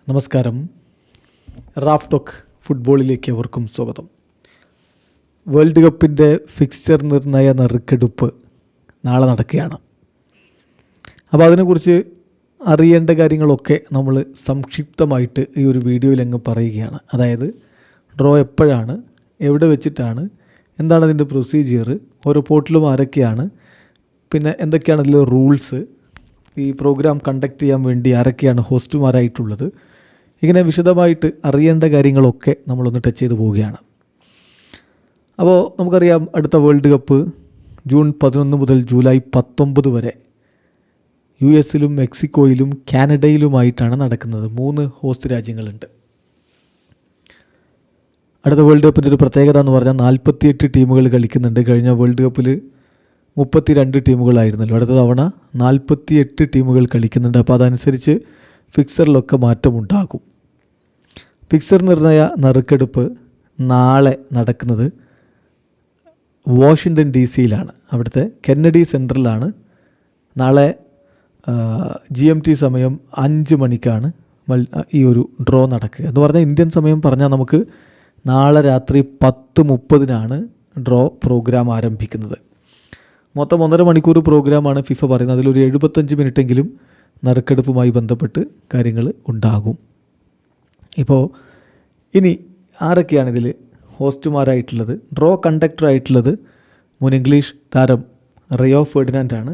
നമസ്കാരം. Raf talk ഫുട്ബോളിലേക്ക് അവർക്കും സ്വാഗതം. വേൾഡ് കപ്പിൻ്റെ ഫിക്സ്ചർ നിർണയ നറുക്കെടുപ്പ് നാളെ നടക്കുകയാണ്. അപ്പോൾ അതിനെക്കുറിച്ച് അറിയേണ്ട കാര്യങ്ങളൊക്കെ നമ്മൾ സംക്ഷിപ്തമായിട്ട് ഈ ഒരു വീഡിയോയിൽ അങ്ങ് പറയുകയാണ്. അതായത് ഡ്രോ എപ്പോഴാണ്, എവിടെ വെച്ചിട്ടാണ്, എന്താണ് അതിൻ്റെ പ്രൊസീജിയർ, ഓരോ പോർട്ടിലും ആരൊക്കെയാണ്, പിന്നെ എന്തൊക്കെയാണ് അതിൽ റൂൾസ്, ഈ പ്രോഗ്രാം കണ്ടക്ട് ചെയ്യാൻ വേണ്ടി ആരൊക്കെയാണ് ഹോസ്റ്റുമാരായിട്ടുള്ളത്, ഇങ്ങനെ വിശദമായിട്ട് അറിയേണ്ട കാര്യങ്ങളൊക്കെ നമ്മളൊന്ന് ടച്ച് ചെയ്ത് പോവുകയാണ്. അപ്പോൾ നമുക്കറിയാം, അടുത്ത വേൾഡ് കപ്പ് ജൂൺ 11 മുതൽ ജൂലൈ 19 വരെ US-ലും മെക്സിക്കോയിലും കാനഡയിലുമായിട്ടാണ് നടക്കുന്നത്. 3 ഹോസ്റ്റ് രാജ്യങ്ങളുണ്ട്. അടുത്ത വേൾഡ് കപ്പിൻ്റെ ഒരു പ്രത്യേകത എന്ന് പറഞ്ഞാൽ 48 ടീമുകൾ കളിക്കുന്നുണ്ട്. കഴിഞ്ഞ വേൾഡ് കപ്പിൽ 32 ടീമുകളായിരുന്നല്ലോ. അടുത്ത തവണ 48 ടീമുകൾ കളിക്കുന്നുണ്ട്. അപ്പോൾ അതനുസരിച്ച് ഫിക്സറിലൊക്കെ മാറ്റമുണ്ടാകും. ഫിക്സർ നിർണയ നറുക്കെടുപ്പ് നാളെ നടക്കുന്നത് വാഷിങ്ടൺ DC-യിലാണ്. അവിടുത്തെ കെന്നഡി സെൻറ്ററിലാണ്. നാളെ GMT സമയം 5 മണിക്കാണ് ഈ ഒരു ഡ്രോ നടക്കുക. എന്ന് പറഞ്ഞാൽ ഇന്ത്യൻ സമയം പറഞ്ഞാൽ നമുക്ക് നാളെ രാത്രി 10:30 ഡ്രോ പ്രോഗ്രാം ആരംഭിക്കുന്നത്. മൊത്തം 1.5 മണിക്കൂർ പ്രോഗ്രാമാണ് ഫിഫ പറയുന്നത്. അതിലൊരു 75 മിനിറ്റെങ്കിലും നറുക്കെടുപ്പുമായി ബന്ധപ്പെട്ട് കാര്യങ്ങൾ ഉണ്ടാകും. ഇപ്പോൾ ഇനി ആരൊക്കെയാണ് ഇതിൽ ഹോസ്റ്റുമാരായിട്ടുള്ളത്? ഡ്രോ കണ്ടക്ടറായിട്ടുള്ളത് മുൻ ഇംഗ്ലീഷ് താരം റിയോ ഫെർഡിനാൻഡാണ്.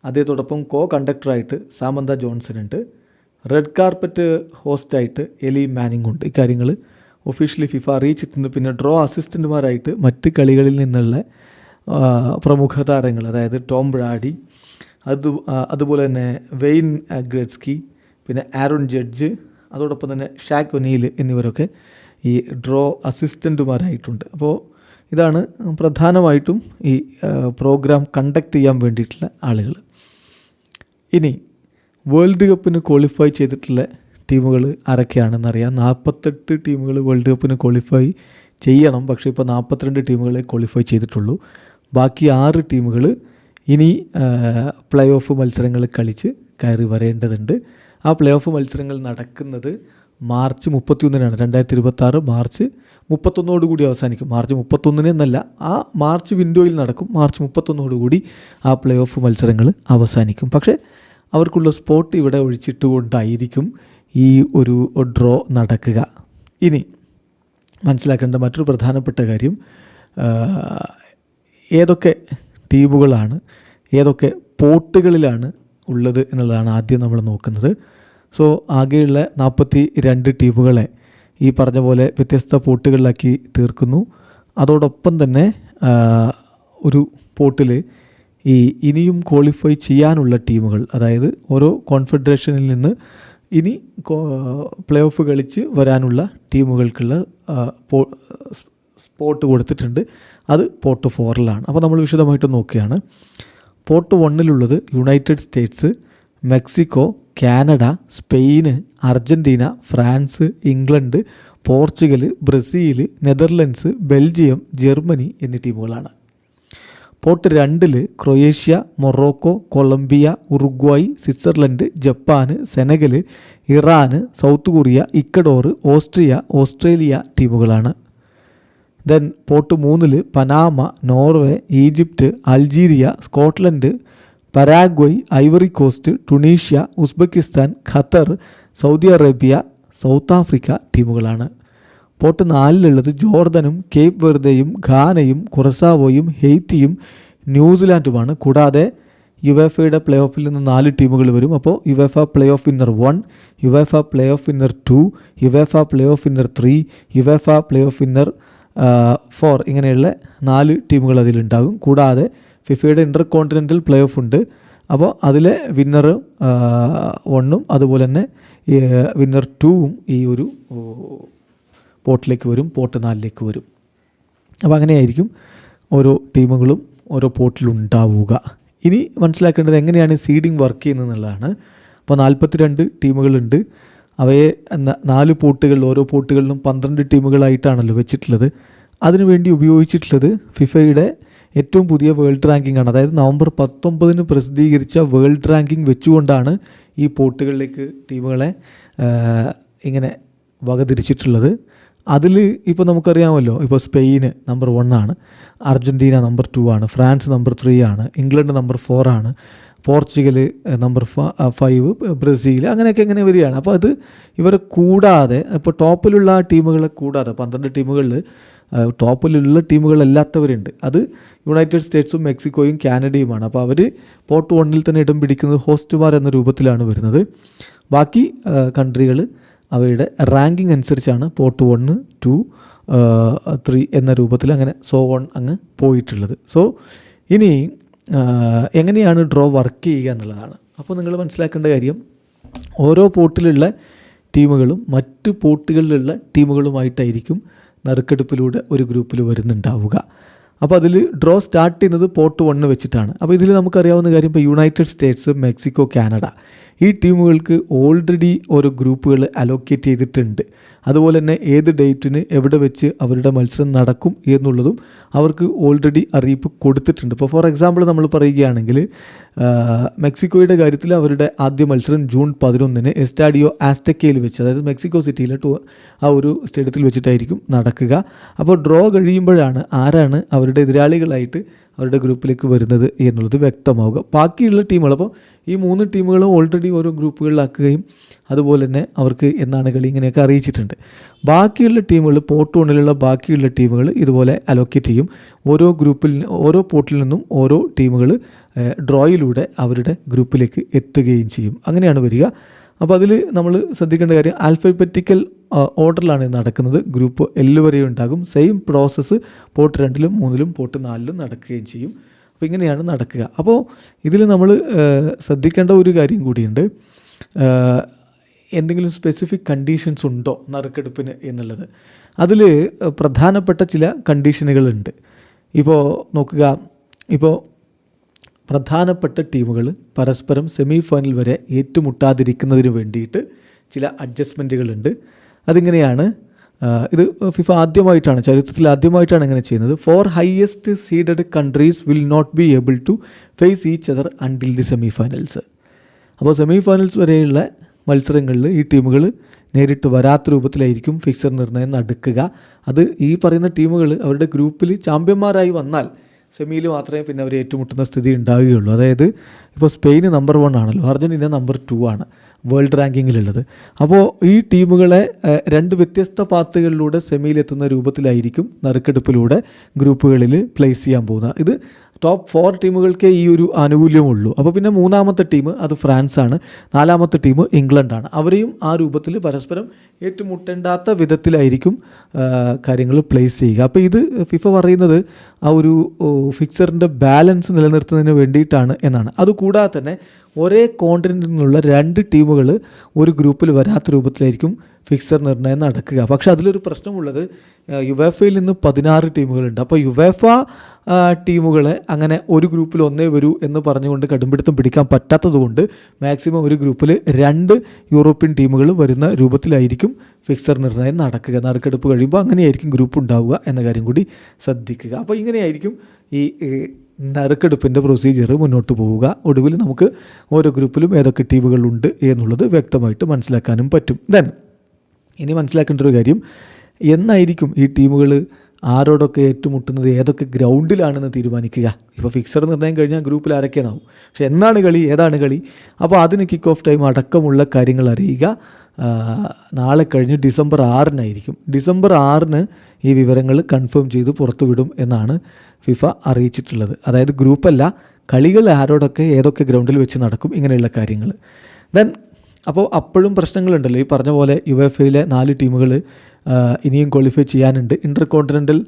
അദ്ദേഹത്തോടൊപ്പം കണ്ടക്ടറായിട്ട് സാമന്ത ജോൺസൺ ഉണ്ട്. റെഡ് കാർപ്പറ്റ് ഹോസ്റ്റായിട്ട് എലി മാനിങ് ഉണ്ട്. ഇക്കാര്യങ്ങൾ ഒഫീഷ്യലി ഫിഫ അറിയിച്ചിട്ടുണ്ട്. പിന്നെ ഡ്രോ അസിസ്റ്റൻറ്റുമാരായിട്ട് മറ്റ് കളികളിൽ നിന്നുള്ള പ്രമുഖ താരങ്ങൾ, അതായത് ടോം ബ്രാഡി, അതുപോലെ തന്നെ വെയിൻ ഗ്രറ്റ്സ്കി, പിന്നെ ആരോൺ ജഡ്ജ്, അതോടൊപ്പം തന്നെ ഷാക്ക് ഒനീൽ എന്നിവരൊക്കെ ഈ ഡ്രോ അസിസ്റ്റൻറ്റുമാരായിട്ടുണ്ട്. അപ്പോൾ ഇതാണ് പ്രധാനമായിട്ടും ഈ പ്രോഗ്രാം കണ്ടക്ട് ചെയ്യാൻ വേണ്ടിയിട്ടുള്ള ആളുകൾ. ഇനി വേൾഡ് കപ്പിന് ക്വാളിഫൈ ചെയ്തിട്ടുള്ള ടീമുകൾ ആരൊക്കെയാണെന്നറിയാം. 48 ടീമുകൾ വേൾഡ് കപ്പിന് ക്വാളിഫൈ ചെയ്യണം. പക്ഷേ ഇപ്പോൾ 42 ടീമുകളെ ക്വാളിഫൈ ചെയ്തിട്ടുള്ളൂ. ബാക്കി 6 ടീമുകൾ ഇനി പ്ലേ ഓഫ് മത്സരങ്ങൾ കളിച്ച് കയറി വരേണ്ടതുണ്ട്. ആ പ്ലേ ഓഫ് മത്സരങ്ങൾ നടക്കുന്നത് മാർച്ച് 31-നാണ്. 2026 മാർച്ച് 31 അവസാനിക്കും. മാർച്ച് 31 എന്നല്ല, ആ മാർച്ച് വിൻഡോയിൽ നടക്കും. മാർച്ച് 31 ആ പ്ലേ ഓഫ് മത്സരങ്ങൾ അവസാനിക്കും. പക്ഷേ അവർക്കുള്ള സ്പോട്ട് ഇവിടെ ഒഴിച്ചിട്ടുകൊണ്ടായിരിക്കും ഈ ഒരു ഡ്രോ നടക്കുക. ഇനി മനസ്സിലാക്കേണ്ട മറ്റൊരു പ്രധാനപ്പെട്ട കാര്യം, ഏതൊക്കെ ടീമുകളാണ്, ഏതൊക്കെ പോർട്ടുകളിലാണ് ഉള്ളത് എന്നുള്ളതാണ് ആദ്യം നമ്മൾ നോക്കുന്നത്. സോ ആകെയുള്ള 42 ടീമുകളെ ഈ പറഞ്ഞ പോലെ വ്യത്യസ്ത പോർട്ടുകളിലാക്കി തീർക്കുന്നു. അതോടൊപ്പം തന്നെ ഒരു പോർട്ടിൽ ഈ ഇനിയും ക്വാളിഫൈ ചെയ്യാനുള്ള ടീമുകൾ, അതായത് ഓരോ കോൺഫെഡറേഷനിൽ നിന്ന് ഇനി പ്ലേ ഓഫ് കളിച്ച് വരാനുള്ള ടീമുകൾക്കുള്ള സ്പോട്ട് കൊടുത്തിട്ടുണ്ട്. അത് പോർട്ട് 4-ലാണ്. അപ്പോൾ നമ്മൾ വിശദമായിട്ട് നോക്കുകയാണ്. പോർട്ട് 1-ലുള്ളത് United States, Mexico, Canada, Spain, Argentina, France, England, Portugal, Brazil, Netherlands, Belgium, Germany എന്നീ ടീമുകളാണ്. പോർട്ട് 2-ല് Croatia, Morocco, Colombia, Uruguay, Switzerland, Japan, Senegal, Iran, South Korea, Ecuador, Australia ടീമുകളാണ്. ദെൻ പോർട്ട് 3-ല് Panama, Norway, Egypt, Algeria, Scotland, Paraguay, Ivory Coast, Tunisia, Uzbekistan, Qatar, Saudi Arabia, South Africa ടീമുകളാണ്. Pot 4-ലുള്ളത് ജോർദനും കേപ്പ് വെർദയും ഘാനയും കുറസാവോയും ഹെയ്ത്തിയും ന്യൂസിലാൻഡുമാണ്. കൂടാതെ യുവേഫയുടെ പ്ലേ ഓഫിൽ നിന്ന് 4 ടീമുകൾ വരും. അപ്പോൾ UEFA play off winner 1, UEFA play off winner 2, UEFA play off winner 3, UEFA play off winner 4, ഇങ്ങനെയുള്ള 4 ടീമുകൾ അതിലുണ്ടാകും. കൂടാതെ ഫിഫയുടെ ഇൻ്റർ കോണ്ടിനെൻ്റൽ പ്ലേ ഓഫ് ഉണ്ട്. അപ്പോൾ അതിലെ വിന്നർ 1-ഉം അതുപോലെ തന്നെ വിന്നർ 2-ഉം ഈ ഒരു പോർട്ടിലേക്ക് വരും, പോർട്ട് 4-ലേക്ക് വരും. അപ്പോൾ അങ്ങനെയായിരിക്കും ഓരോ ടീമുകളും ഓരോ പോർട്ടിലുണ്ടാവുക. ഇനി മനസ്സിലാക്കേണ്ടത് എങ്ങനെയാണ് സീഡിങ് വർക്ക് ചെയ്യുന്നതെന്നുള്ളതാണ്. അപ്പോൾ 42 ടീമുകളുണ്ട്. അവയെ 4 പോർട്ടുകളിൽ, ഓരോ പോർട്ടുകളിലും 12 ടീമുകളായിട്ടാണല്ലോ വെച്ചിട്ടുള്ളത്. അതിനുവേണ്ടി ഉപയോഗിച്ചിട്ടുള്ളത് ഫിഫയുടെ ഏറ്റവും പുതിയ വേൾഡ് റാങ്കിംഗ് ആണ്. അതായത് നവംബർ 19 പ്രസിദ്ധീകരിച്ച വേൾഡ് റാങ്കിംഗ് വെച്ചുകൊണ്ടാണ് ഈ പോർട്ടുകളിലേക്ക് ടീമുകളെ ഇങ്ങനെ വകതിരിച്ചിട്ടുള്ളത്. അതിൽ ഇപ്പോൾ നമുക്കറിയാമല്ലോ, ഇപ്പോൾ സ്പെയിന് നമ്പർ 1 ആണ്, അർജൻറ്റീന നമ്പർ 2 ആണ്, ഫ്രാൻസ് നമ്പർ 3 ആണ്, ഇംഗ്ലണ്ട് നമ്പർ 4 ആണ്, പോർച്ചുഗൽ നമ്പർ 5, ബ്രസീൽ, അങ്ങനെയൊക്കെ ഇങ്ങനെ വരികയാണ്. അപ്പോൾ അത് ഇവരെ കൂടാതെ ഇപ്പോൾ ടോപ്പിലുള്ള ടീമുകളെ കൂടാതെ 12 ടീമുകളിൽ ടോപ്പിലുള്ള ടീമുകളല്ലാത്തവരുണ്ട്. അത് യുണൈറ്റഡ് സ്റ്റേറ്റ്സും മെക്സിക്കോയും കാനഡയുമാണ്. അപ്പോൾ അവർ പോർട്ട് 1 തന്നെ ഇടം പിടിക്കുന്നത് ഹോസ്റ്റുമാർ എന്ന രൂപത്തിലാണ് വരുന്നത്. ബാക്കി കൺട്രികൾ അവയുടെ റാങ്കിങ് അനുസരിച്ചാണ് പോർട്ട് 1, 2, 3 എന്ന രൂപത്തിൽ അങ്ങനെ അങ്ങ് പോയിട്ടുള്ളത്. സോ ഇനി എങ്ങനെയാണ് ഡ്രോ വർക്ക് ചെയ്യുക എന്നുള്ളതാണ്. അപ്പോൾ നിങ്ങൾ മനസ്സിലാക്കേണ്ട കാര്യം, ഓരോ പോർട്ടിലുള്ള ടീമുകളും മറ്റ് പോർട്ടുകളിലുള്ള ടീമുകളുമായിട്ടായിരിക്കും നറുക്കെടുപ്പിലൂടെ ഒരു ഗ്രൂപ്പിൽ വരുന്നുണ്ടാവുക. അപ്പോൾ അതിൽ ഡ്രോ സ്റ്റാർട്ട് ചെയ്യുന്നത് പോർട്ട് 1 വെച്ചിട്ടാണ്. അപ്പോൾ ഇതിൽ നമുക്കറിയാവുന്ന കാര്യം, ഇപ്പോൾ യുണൈറ്റഡ് സ്റ്റേറ്റ്സ്, മെക്സിക്കോ, കാനഡ ഈ ടീമുകൾക്ക് ഓൾറെഡി ഓരോ ഗ്രൂപ്പുകൾ അലോക്കേറ്റ് ചെയ്തിട്ടുണ്ട്. അതുപോലെ തന്നെ ഏത് ഡേറ്റിന് എവിടെ വെച്ച് അവരുടെ മത്സരം നടക്കും എന്നുള്ളതും അവർക്ക് ഓൾറെഡി അറിയിപ്പ് കൊടുത്തിട്ടുണ്ട്. ഇപ്പോൾ ഫോർ എക്സാമ്പിൾ നമ്മൾ പറയുകയാണെങ്കിൽ മെക്സിക്കോയുടെ കാര്യത്തിൽ അവരുടെ ആദ്യ മത്സരം ജൂൺ 11 എസ്റ്റാഡിയോ ആസ്റ്റക്കയിൽ വെച്ച്, അതായത് മെക്സിക്കോ സിറ്റിയിലെ ആ ഒരു സ്റ്റേഡിയത്തിൽ വെച്ചിട്ടായിരിക്കും നടക്കുക. അപ്പോൾ ഡ്രോ കഴിയുമ്പോഴാണ് ആരാണ് അവരുടെ എതിരാളികളായിട്ട് അവരുടെ ഗ്രൂപ്പിലേക്ക് വരുന്നത് എന്നുള്ളത് വ്യക്തമാവുക. ബാക്കിയുള്ള ടീമുകൾ, അപ്പോൾ ഈ 3 ടീമുകളും ഓൾറെഡി ഓരോ ഗ്രൂപ്പുകളിലാക്കുകയും അതുപോലെ തന്നെ അവർക്ക് എന്നാണ് കളി ഇങ്ങനെയൊക്കെ അറിയിച്ചിട്ടുണ്ട്. ബാക്കിയുള്ള ടീമുകൾ, പോർട്ട് 1 ബാക്കിയുള്ള ടീമുകൾ ഇതുപോലെ അലോക്കേറ്റ് ചെയ്യും. ഓരോ പോർട്ടിൽ നിന്നും ഓരോ ടീമുകൾ ഡ്രോയിലൂടെ അവരുടെ ഗ്രൂപ്പിലേക്ക് എത്തുകയും ചെയ്യും. അങ്ങനെയാണ് വരിക. അപ്പോൾ അതിൽ നമ്മൾ ശ്രദ്ധിക്കേണ്ട കാര്യം, ആൽഫബറ്റിക്കൽ ഓർഡറിലാണ് നടക്കുന്നത്. ഗ്രൂപ്പ് L വരെ ഉണ്ടാകും. സെയിം പ്രോസസ്സ് പോർട്ട് 2, 3, പോർട്ട് 4 നടക്കുകയും ചെയ്യും. അപ്പോൾ ഇങ്ങനെയാണ് നടക്കുക. അപ്പോൾ ഇതിൽ നമ്മൾ ശ്രദ്ധിക്കേണ്ട ഒരു കാര്യം കൂടിയുണ്ട്. എന്തെങ്കിലും സ്പെസിഫിക് കണ്ടീഷൻസ് ഉണ്ടോ നറുക്കെടുപ്പിന് എന്നുള്ളത്. അതിൽ പ്രധാനപ്പെട്ട ചില കണ്ടീഷനുകളുണ്ട്. ഇപ്പോൾ നോക്കുക, ഇപ്പോൾ പ്രധാനപ്പെട്ട ടീമുകൾ പരസ്പരം സെമി ഫൈനൽ വരെ ഏറ്റുമുട്ടാതിരിക്കുന്നതിന് വേണ്ടിയിട്ട് ചില അഡ്ജസ്റ്റ്മെൻറ്റുകളുണ്ട്. അതിങ്ങനെയാണ്. ഇത് ഫിഫ ആദ്യമായിട്ടാണ്, ചരിത്രത്തിൽ ആദ്യമായിട്ടാണ് ഇങ്ങനെ ചെയ്യുന്നത്. 4 highest seeded countries will not be able to face each other until the semi finals. അപ്പോൾ സെമി ഫൈനൽസ് വരെയുള്ള മത്സരങ്ങളിൽ ഈ ടീമുകൾ നേരിട്ട് വരാത്ത രൂപത്തിലായിരിക്കും ഫിക്സർ നിർണ്ണയം നടക്കുക. അത് ഈ പറയുന്ന ടീമുകൾ അവരുടെ ഗ്രൂപ്പിൽ ചാമ്പ്യന്മാരായി വന്നാൽ സെമിയിൽ മാത്രമേ പിന്നെ അവർ ഏറ്റുമുട്ടുന്ന സ്ഥിതി ഉണ്ടാവുകയുള്ളൂ. അതായത് ഇപ്പോൾ സ്പെയിൻ നമ്പർ 1 ആണല്ലോ, അർജൻറ്റീന നമ്പർ 2 ആണ് വേൾഡ് റാങ്കിങ്ങിലുള്ളത്. അപ്പോൾ ഈ ടീമുകളെ 2 വ്യത്യസ്ത പാത്തുകളിലൂടെ സെമിയിലെത്തുന്ന രൂപത്തിലായിരിക്കും നറുക്കെടുപ്പിലൂടെ ഗ്രൂപ്പുകളിൽ പ്ലേസ് ചെയ്യാൻ പോകുന്നത്. ഇത് ടോപ്പ് 4 ടീമുകൾക്കേ ഈ ഒരു ആനുകൂല്യമുള്ളൂ. അപ്പോൾ പിന്നെ 3ാമത്തെ ടീം അത് ഫ്രാൻസാണ്, 4ാമത്തെ ടീം ഇംഗ്ലണ്ടാണ്. അവരെയും ആ രൂപത്തിൽ പരസ്പരം ഏറ്റുമുട്ടേണ്ടാത്ത വിധത്തിലായിരിക്കും കാര്യങ്ങൾ പ്ലേസ് ചെയ്യുക. അപ്പോൾ ഇത് ഫിഫ പറയുന്നത് ആ ഒരു ഫിക്സറിൻ്റെ ബാലൻസ് നിലനിർത്തുന്നതിന് വേണ്ടിയിട്ടാണ് എന്നാണ്. അതുകൂടാതെ തന്നെ ഒരേ കോണ്ടിനെൻറ്റിൽ നിന്നുള്ള 2 ടീമുകൾ ഒരു ഗ്രൂപ്പിൽ വരാത്ത രൂപത്തിലായിരിക്കും ഫിക്സർ നിർണ്ണയം നടക്കുക. പക്ഷേ അതിലൊരു പ്രശ്നമുള്ളത്, യുവേഫയിൽ നിന്ന് 16 ടീമുകളുണ്ട്. അപ്പോൾ യുവേഫ ടീമുകളെ അങ്ങനെ ഒരു ഗ്രൂപ്പിൽ ഒന്നേ വരൂ എന്ന് പറഞ്ഞുകൊണ്ട് കടുംപിടുത്തം പിടിക്കാൻ പറ്റാത്തതുകൊണ്ട് മാക്സിമം ഒരു ഗ്രൂപ്പിൽ 2 യൂറോപ്യൻ ടീമുകൾ വരുന്ന രൂപത്തിലായിരിക്കും ഫിക്സർ നിർണ്ണയം നടക്കുക. നറുക്കെടുപ്പ് കഴിയുമ്പോൾ അങ്ങനെയായിരിക്കും ഗ്രൂപ്പ് ഉണ്ടാവുക എന്ന കാര്യം കൂടി ശ്രദ്ധിക്കുക. അപ്പോൾ ഇങ്ങനെയായിരിക്കും ഈ നറുക്കെടുപ്പിൻ്റെ പ്രൊസീജിയർ മുന്നോട്ട് പോവുക. ഒടുവിൽ നമുക്ക് ഓരോ ഗ്രൂപ്പിലും ഏതൊക്കെ ടീമുകളുണ്ട് എന്നുള്ളത് വ്യക്തമായിട്ട് മനസ്സിലാക്കാനും പറ്റും. ഇനി മനസ്സിലാക്കേണ്ട ഒരു കാര്യം, എന്നായിരിക്കും ഈ ടീമുകൾ ആരോടൊക്കെ ഏറ്റുമുട്ടുന്നത്, ഏതൊക്കെ ഗ്രൗണ്ടിലാണെന്ന് തീരുമാനിക്കുക. ഇപ്പോൾ ഫിക്സർ നിർണ്ണയം കഴിഞ്ഞാൽ ഗ്രൂപ്പിൽ ആരൊക്കെയാണാവും, പക്ഷേ എന്നാണ് കളി, ഏതാണ് കളി, അപ്പോൾ അതിന് കിക്ക് ഓഫ് ടൈം അടക്കമുള്ള കാര്യങ്ങൾ അറിയുക നാളെ കഴിഞ്ഞ് ഡിസംബർ 6 ഡിസംബർ 6 ഈ വിവരങ്ങൾ കൺഫേം ചെയ്ത് പുറത്തുവിടും എന്നാണ് ഫിഫ അറിയിച്ചിട്ടുള്ളത്. അതായത് ഗ്രൂപ്പല്ല, കളികൾ ആരോടൊക്കെ ഏതൊക്കെ ഗ്രൗണ്ടിൽ വെച്ച് നടക്കും, ഇങ്ങനെയുള്ള കാര്യങ്ങൾ. അപ്പോൾ അപ്പോഴും പ്രശ്നങ്ങളുണ്ടല്ലോ. ഈ പറഞ്ഞ പോലെ യുവേഫയിലെ 4 ടീമുകൾ ഇനിയും ക്വാളിഫൈ ചെയ്യാനുണ്ട്. ഇൻ്റർ കോണ്ടിനെൻ്റൽ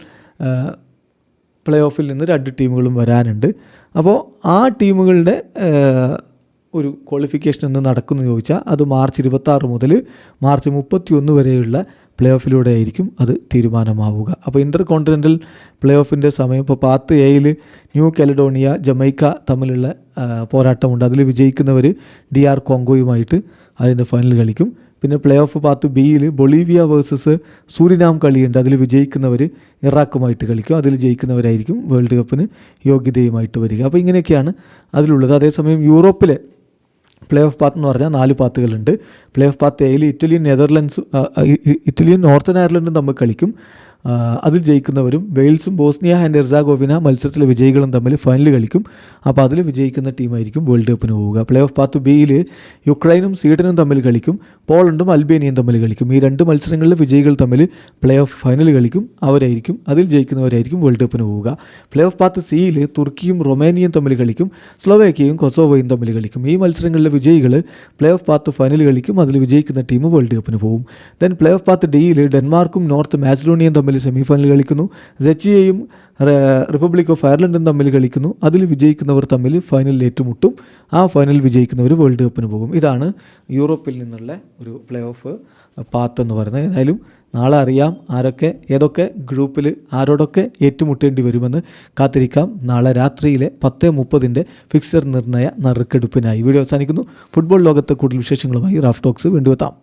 പ്ലേ ഓഫിൽ നിന്ന് 2 ടീമുകളും വരാനുണ്ട്. അപ്പോൾ ആ ടീമുകളുടെ ഒരു ക്വാളിഫിക്കേഷൻ എന്ന് നടക്കുന്നു ചോദിച്ചാൽ അത് മാർച്ച് 26 മുതൽ മാർച്ച് 31 വരെയുള്ള പ്ലേ ഓഫിലൂടെ ആയിരിക്കും അത് തീരുമാനമാവുക. അപ്പോൾ ഇൻ്റർ കോണ്ടിനെൻ്റൽ പ്ലേ ഓഫിൻ്റെ സമയം ഇപ്പോൾ പാത്ത് എയിൽ ന്യൂ കാലിഡോണിയ, ജമൈക്ക തമ്മിലുള്ള പോരാട്ടമുണ്ട്. അതിൽ വിജയിക്കുന്നവർ DR കോങ്കോയുമായിട്ട് അതിൻ്റെ ഫൈനൽ കളിക്കും. പിന്നെ പ്ലേ ഓഫ് പാത്ത് ബിയിൽ ബൊളീവിയ വേഴ്സസ് സൂരിനാം കളിയുണ്ട്. അതിൽ വിജയിക്കുന്നവർ ഇറാഖുമായിട്ട് കളിക്കും. അതിൽ ജയിക്കുന്നവരായിരിക്കും വേൾഡ് കപ്പിന് യോഗ്യതയുമായിട്ട് വരിക. അപ്പോൾ ഇങ്ങനെയൊക്കെയാണ് അതിലുള്ളത്. അതേസമയം യൂറോപ്പിലെ പ്ലേ ഓഫ് പാത്ത് എന്ന് പറഞ്ഞാൽ 4 പാത്തുകളുണ്ട്. പ്ലേ ഓഫ് പാത്ത് എയിൽ ഇറ്റലിയും നോർത്തേൺ അയർലൻഡും തമ്മിൽ കളിക്കും. അതിൽ ജയിക്കുന്നവരും വെയിൽസും ബോസ്നിയ ആൻഡ് ഹെർസാഗോവിന മത്സരത്തിലെ വിജയികളും തമ്മിൽ ഫൈനൽ കളിക്കും. അപ്പോൾ അതിൽ വിജയിക്കുന്ന ടീമായിരിക്കും വേൾഡ് കപ്പിന് പോവുക. പ്ലേ ഓഫ് പാത്ത് ബിയിൽ യുക്രൈനും സ്വീഡനും തമ്മിൽ കളിക്കും. പോളണ്ടും അൽബേനിയയും തമ്മിൽ കളിക്കും. ഈ 2 മത്സരങ്ങളിലെ വിജയികൾ തമ്മിൽ പ്ലേ ഓഫ് ഫൈനൽ കളിക്കും. അതിൽ ജയിക്കുന്നവരായിരിക്കും വേൾഡ് കപ്പിന് പോവുക. പ്ലേ ഓഫ് പാത്ത് സിയിൽ തുർക്കിയും റൊമേനിയയും തമ്മിൽ കളിക്കും. സ്ലോവേക്കിയയും കൊസോവോയും തമ്മിൽ കളിക്കും. ഈ മത്സരങ്ങളിലെ വിജയികൾ പ്ലേ ഓഫ് പാത്ത് ഫൈനൽ കളിക്കും. അതിൽ വിജയിക്കുന്ന ടീം വേൾഡ് കപ്പിന് പോകും. ദെൻ പ്ലേ ഓഫ് പാത്ത് ഡിയിൽ ഡെൻമാർക്കും നോർത്ത് മാസിഡോണിയയും തമ്മിൽ സെമിഫൈനൽ കളിക്കുന്നു. സെച്ചിയയും റിപ്പബ്ലിക് ഓഫ് അയർലൻഡും തമ്മിൽ കളിക്കുന്നു. അതിൽ വിജയിക്കുന്നവർ തമ്മിൽ ഫൈനലിൽ ഏറ്റുമുട്ടും. ആ ഫൈനൽ വിജയിക്കുന്നവർ വേൾഡ് കപ്പിന് പോകും. ഇതാണ് യൂറോപ്പിൽ നിന്നുള്ള ഒരു പ്ലേ ഓഫ് പാത്ത് എന്ന് പറയുന്നത്. ഏതായാലും നാളെ അറിയാം ഏതൊക്കെ ഗ്രൂപ്പിൽ ആരോടൊക്കെ ഏറ്റുമുട്ടേണ്ടി വരുമെന്ന് കാത്തിരിക്കാം. നാളെ രാത്രിയിലെ 10:30 ഫിക്സർ നിർണയ നറുക്കെടുപ്പിനായി. വീഡിയോ അവസാനിക്കുന്നു. ഫുട്ബോൾ ലോകത്തെ കൂടുതൽ വിശേഷങ്ങളുമായി റാഫ് ടോക്സ് വീണ്ടും എത്താം.